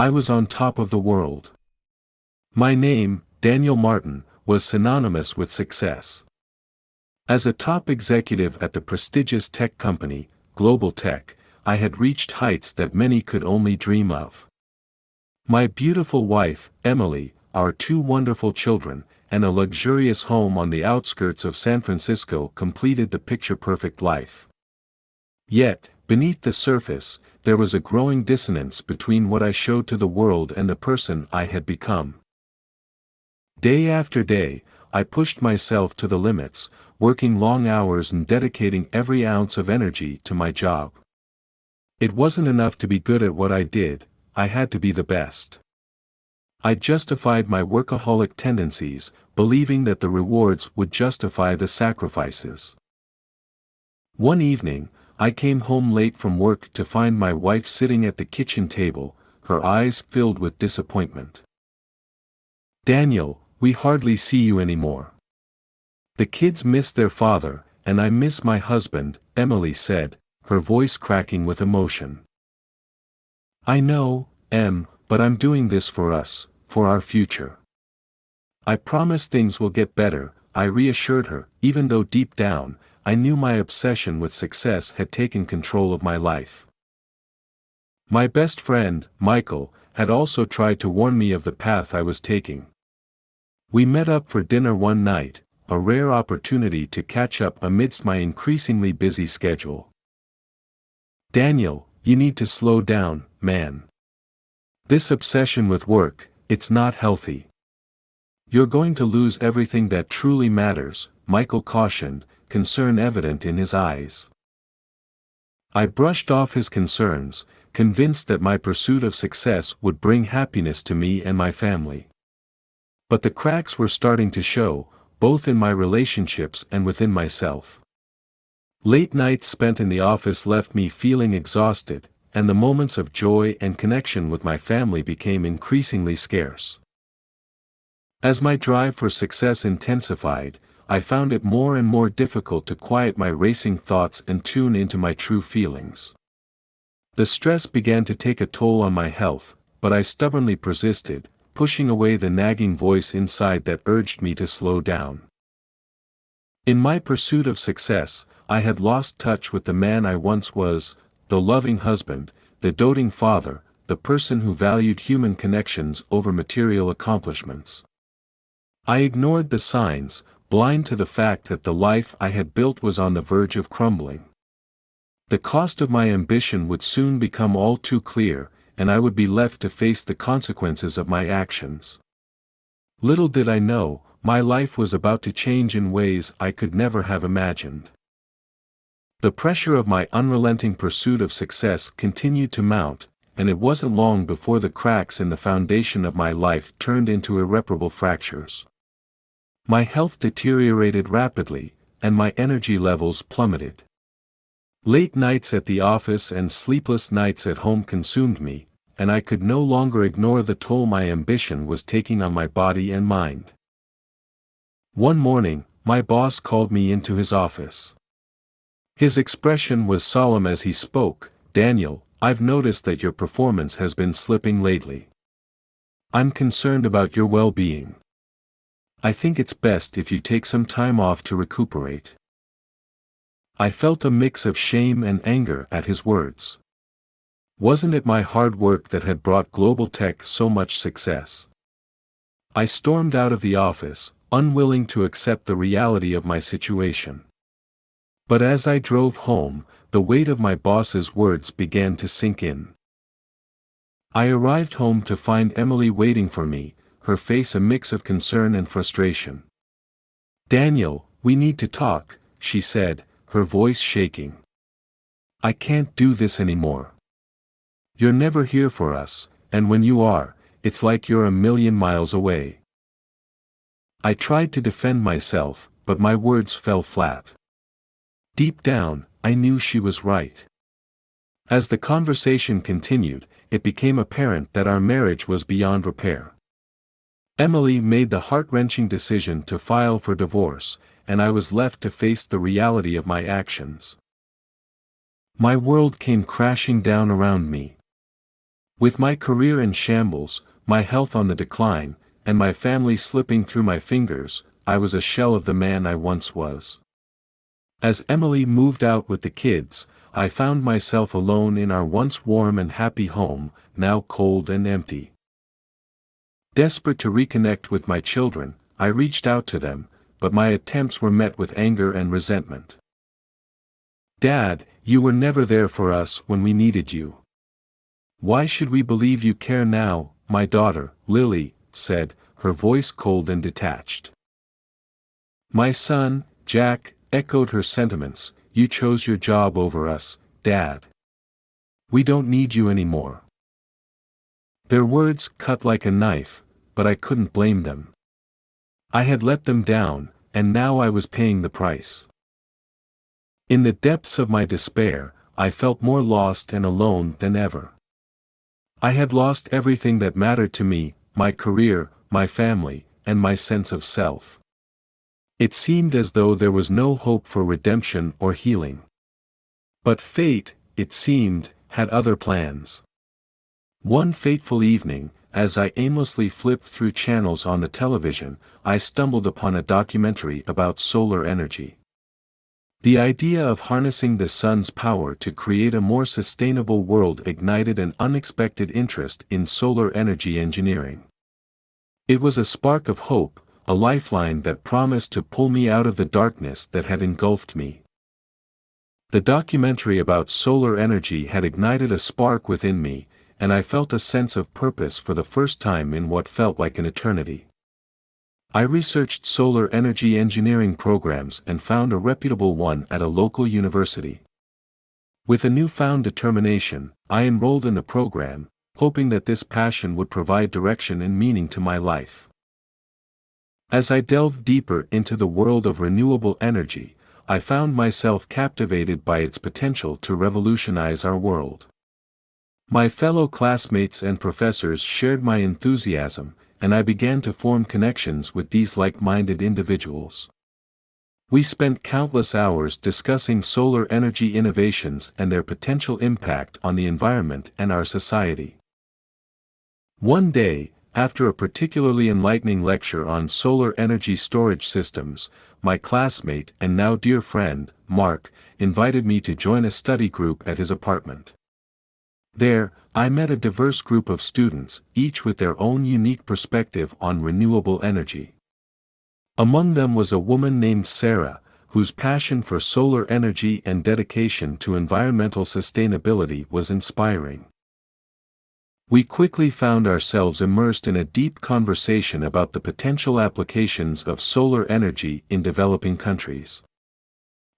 I was on top of the world. My name, Daniel Martin, was synonymous with success. As a top executive at the prestigious tech company, Global Tech, I had reached heights that many could only dream of. My beautiful wife, Emily, our two wonderful children, and a luxurious home on the outskirts of San Francisco completed the picture-perfect life. Yet, beneath the surface, there was a growing dissonance between what I showed to the world and the person I had become. Day after day, I pushed myself to the limits, working long hours and dedicating every ounce of energy to my job. It wasn't enough to be good at what I did, I had to be the best. I justified my workaholic tendencies, believing that the rewards would justify the sacrifices. One evening, I came home late from work to find my wife sitting at the kitchen table, her eyes filled with disappointment. "Daniel, we hardly see you anymore. The kids miss their father, and I miss my husband," Emily said, her voice cracking with emotion. "I know, Em, but I'm doing this for us, for our future. I promise things will get better," I reassured her, even though deep down, I knew my obsession with success had taken control of my life. My best friend, Michael, had also tried to warn me of the path I was taking. We met up for dinner one night, a rare opportunity to catch up amidst my increasingly busy schedule. "Daniel, you need to slow down, man. This obsession with work, it's not healthy. You're going to lose everything that truly matters," Michael cautioned, concern evident in his eyes. I brushed off his concerns, convinced that my pursuit of success would bring happiness to me and my family. But the cracks were starting to show, both in my relationships and within myself. Late nights spent in the office left me feeling exhausted, and the moments of joy and connection with my family became increasingly scarce. As my drive for success intensified, I found it more and more difficult to quiet my racing thoughts and tune into my true feelings. The stress began to take a toll on my health, but I stubbornly persisted, pushing away the nagging voice inside that urged me to slow down. In my pursuit of success, I had lost touch with the man I once was, the loving husband, the doting father, the person who valued human connections over material accomplishments. I ignored the signs, blind to the fact that the life I had built was on the verge of crumbling. The cost of my ambition would soon become all too clear, and I would be left to face the consequences of my actions. Little did I know, my life was about to change in ways I could never have imagined. The pressure of my unrelenting pursuit of success continued to mount, and it wasn't long before the cracks in the foundation of my life turned into irreparable fractures. My health deteriorated rapidly, and my energy levels plummeted. Late nights at the office and sleepless nights at home consumed me, and I could no longer ignore the toll my ambition was taking on my body and mind. One morning, my boss called me into his office. His expression was solemn as he spoke. "Daniel, I've noticed that your performance has been slipping lately. I'm concerned about your well-being. I think it's best if you take some time off to recuperate." I felt a mix of shame and anger at his words. Wasn't it my hard work that had brought Global Tech so much success? I stormed out of the office, unwilling to accept the reality of my situation. But as I drove home, the weight of my boss's words began to sink in. I arrived home to find Emily waiting for me, her face a mix of concern and frustration. "Daniel, we need to talk," she said, her voice shaking. "I can't do this anymore. You're never here for us, and when you are, it's like you're a million miles away." I tried to defend myself, but my words fell flat. Deep down, I knew she was right. As the conversation continued, it became apparent that our marriage was beyond repair. Emily made the heart-wrenching decision to file for divorce, and I was left to face the reality of my actions. My world came crashing down around me. With my career in shambles, my health on the decline, and my family slipping through my fingers, I was a shell of the man I once was. As Emily moved out with the kids, I found myself alone in our once warm and happy home, now cold and empty. Desperate to reconnect with my children, I reached out to them, but my attempts were met with anger and resentment. "Dad, you were never there for us when we needed you. Why should we believe you care now?" my daughter, Lily, said, her voice cold and detached. My son, Jack, echoed her sentiments. "You chose your job over us, Dad. We don't need you anymore." Their words cut like a knife, but I couldn't blame them. I had let them down, and now I was paying the price. In the depths of my despair, I felt more lost and alone than ever. I had lost everything that mattered to me, my career, my family, and my sense of self. It seemed as though there was no hope for redemption or healing. But fate, it seemed, had other plans. One fateful evening, as I aimlessly flipped through channels on the television, I stumbled upon a documentary about solar energy. The idea of harnessing the sun's power to create a more sustainable world ignited an unexpected interest in solar energy engineering. It was a spark of hope, a lifeline that promised to pull me out of the darkness that had engulfed me. The documentary about solar energy had ignited a spark within me, and I felt a sense of purpose for the first time in what felt like an eternity. I researched solar energy engineering programs and found a reputable one at a local university. With a newfound determination, I enrolled in the program, hoping that this passion would provide direction and meaning to my life. As I delved deeper into the world of renewable energy, I found myself captivated by its potential to revolutionize our world. My fellow classmates and professors shared my enthusiasm, and I began to form connections with these like-minded individuals. We spent countless hours discussing solar energy innovations and their potential impact on the environment and our society. One day, after a particularly enlightening lecture on solar energy storage systems, my classmate and now dear friend, Mark, invited me to join a study group at his apartment. There, I met a diverse group of students, each with their own unique perspective on renewable energy. Among them was a woman named Sarah, whose passion for solar energy and dedication to environmental sustainability was inspiring. We quickly found ourselves immersed in a deep conversation about the potential applications of solar energy in developing countries.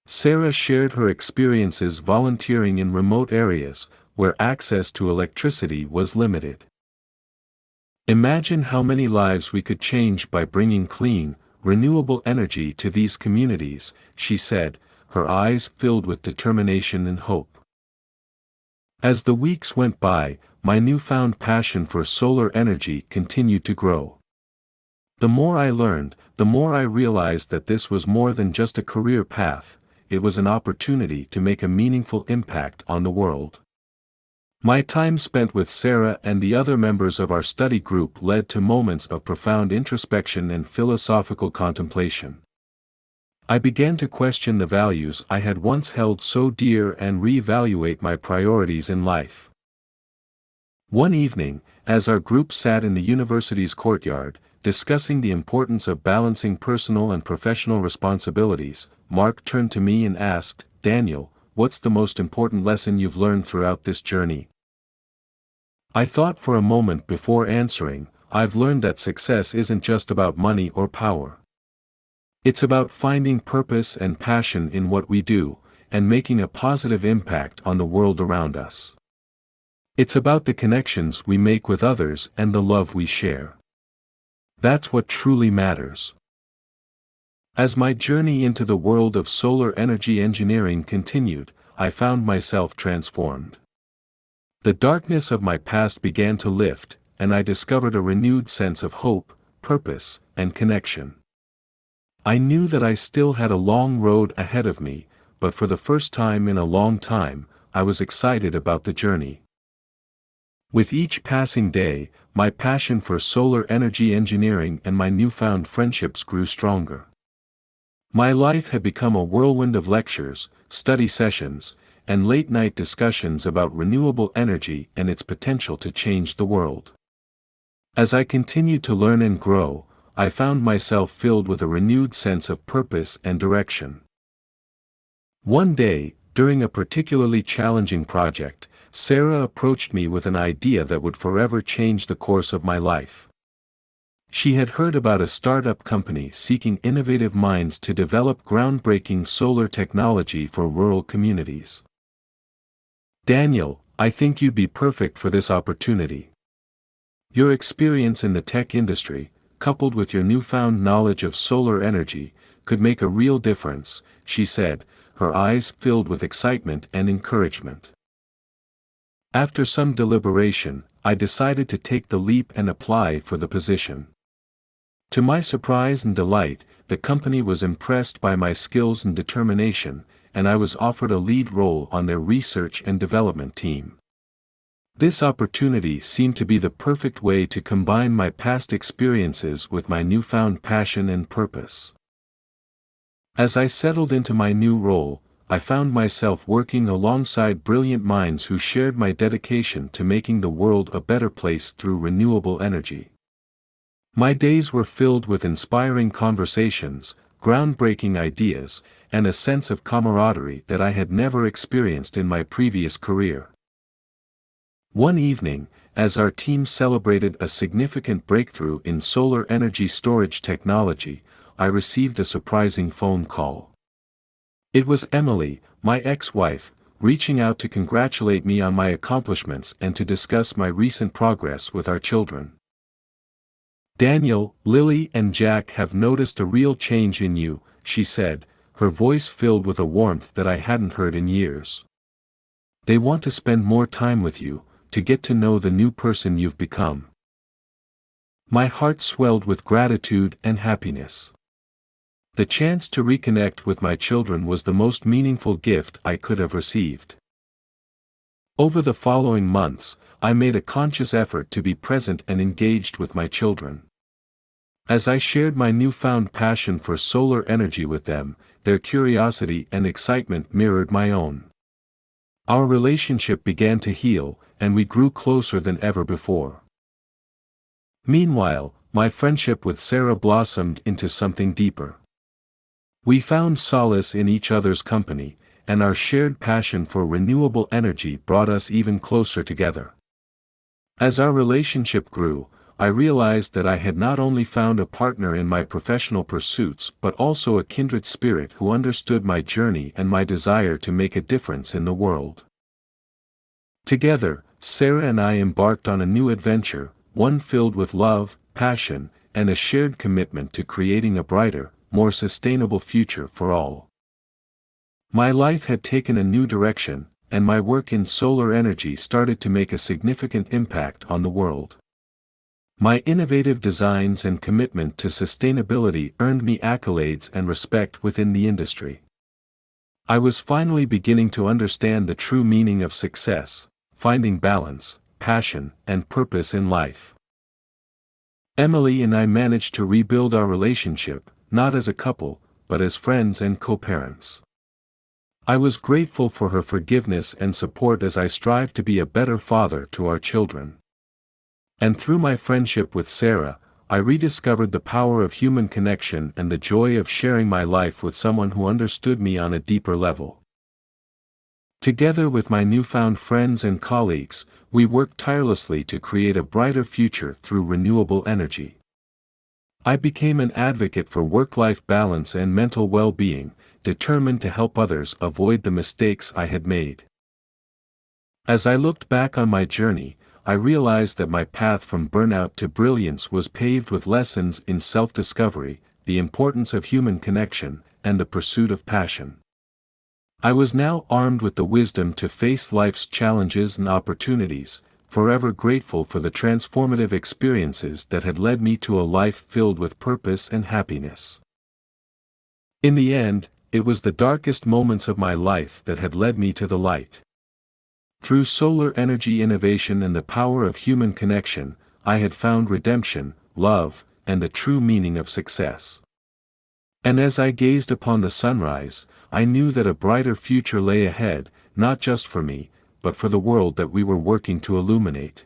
Sarah shared her experiences volunteering in remote areas, where access to electricity was limited. "Imagine how many lives we could change by bringing clean, renewable energy to these communities," she said, her eyes filled with determination and hope. As the weeks went by, my newfound passion for solar energy continued to grow. The more I learned, the more I realized that this was more than just a career path, it was an opportunity to make a meaningful impact on the world. My time spent with Sarah and the other members of our study group led to moments of profound introspection and philosophical contemplation. I began to question the values I had once held so dear and reevaluate my priorities in life. One evening, as our group sat in the university's courtyard, discussing the importance of balancing personal and professional responsibilities, Mark turned to me and asked, "Daniel, what's the most important lesson you've learned throughout this journey?" I thought for a moment before answering. "I've learned that success isn't just about money or power. It's about finding purpose and passion in what we do, and making a positive impact on the world around us. It's about the connections we make with others and the love we share. That's what truly matters." As my journey into the world of solar energy engineering continued, I found myself transformed. The darkness of my past began to lift, and I discovered a renewed sense of hope, purpose, and connection. I knew that I still had a long road ahead of me, but for the first time in a long time, I was excited about the journey. With each passing day, my passion for solar energy engineering and my newfound friendships grew stronger. My life had become a whirlwind of lectures, study sessions, and late-night discussions about renewable energy and its potential to change the world. As I continued to learn and grow, I found myself filled with a renewed sense of purpose and direction. One day, during a particularly challenging project, Sarah approached me with an idea that would forever change the course of my life. She had heard about a startup company seeking innovative minds to develop groundbreaking solar technology for rural communities. "Daniel, I think you'd be perfect for this opportunity. Your experience in the tech industry, coupled with your newfound knowledge of solar energy, could make a real difference," she said, her eyes filled with excitement and encouragement. After some deliberation, I decided to take the leap and apply for the position. To my surprise and delight, the company was impressed by my skills and determination, and I was offered a lead role on their research and development team. This opportunity seemed to be the perfect way to combine my past experiences with my newfound passion and purpose. As I settled into my new role, I found myself working alongside brilliant minds who shared my dedication to making the world a better place through renewable energy. My days were filled with inspiring conversations, groundbreaking ideas, and a sense of camaraderie that I had never experienced in my previous career. One evening, as our team celebrated a significant breakthrough in solar energy storage technology, I received a surprising phone call. It was Emily, my ex-wife, reaching out to congratulate me on my accomplishments and to discuss my recent progress with our children. "Daniel, Lily and Jack have noticed a real change in you," she said, her voice filled with a warmth that I hadn't heard in years. "They want to spend more time with you, to get to know the new person you've become." My heart swelled with gratitude and happiness. The chance to reconnect with my children was the most meaningful gift I could have received. Over the following months, I made a conscious effort to be present and engaged with my children. As I shared my newfound passion for solar energy with them, their curiosity and excitement mirrored my own. Our relationship began to heal, and we grew closer than ever before. Meanwhile, my friendship with Sarah blossomed into something deeper. We found solace in each other's company, and our shared passion for renewable energy brought us even closer together. As our relationship grew, I realized that I had not only found a partner in my professional pursuits but also a kindred spirit who understood my journey and my desire to make a difference in the world. Together, Sarah and I embarked on a new adventure, one filled with love, passion, and a shared commitment to creating a brighter, more sustainable future for all. My life had taken a new direction, and my work in solar energy started to make a significant impact on the world. My innovative designs and commitment to sustainability earned me accolades and respect within the industry. I was finally beginning to understand the true meaning of success, finding balance, passion, and purpose in life. Emily and I managed to rebuild our relationship, not as a couple, but as friends and co-parents. I was grateful for her forgiveness and support as I strived to be a better father to our children. And through my friendship with Sarah, I rediscovered the power of human connection and the joy of sharing my life with someone who understood me on a deeper level. Together with my newfound friends and colleagues, we worked tirelessly to create a brighter future through renewable energy. I became an advocate for work-life balance and mental well-being, determined to help others avoid the mistakes I had made. As I looked back on my journey, I realized that my path from burnout to brilliance was paved with lessons in self-discovery, the importance of human connection, and the pursuit of passion. I was now armed with the wisdom to face life's challenges and opportunities, forever grateful for the transformative experiences that had led me to a life filled with purpose and happiness. In the end, it was the darkest moments of my life that had led me to the light. Through solar energy innovation and the power of human connection, I had found redemption, love, and the true meaning of success. And as I gazed upon the sunrise, I knew that a brighter future lay ahead, not just for me, but for the world that we were working to illuminate.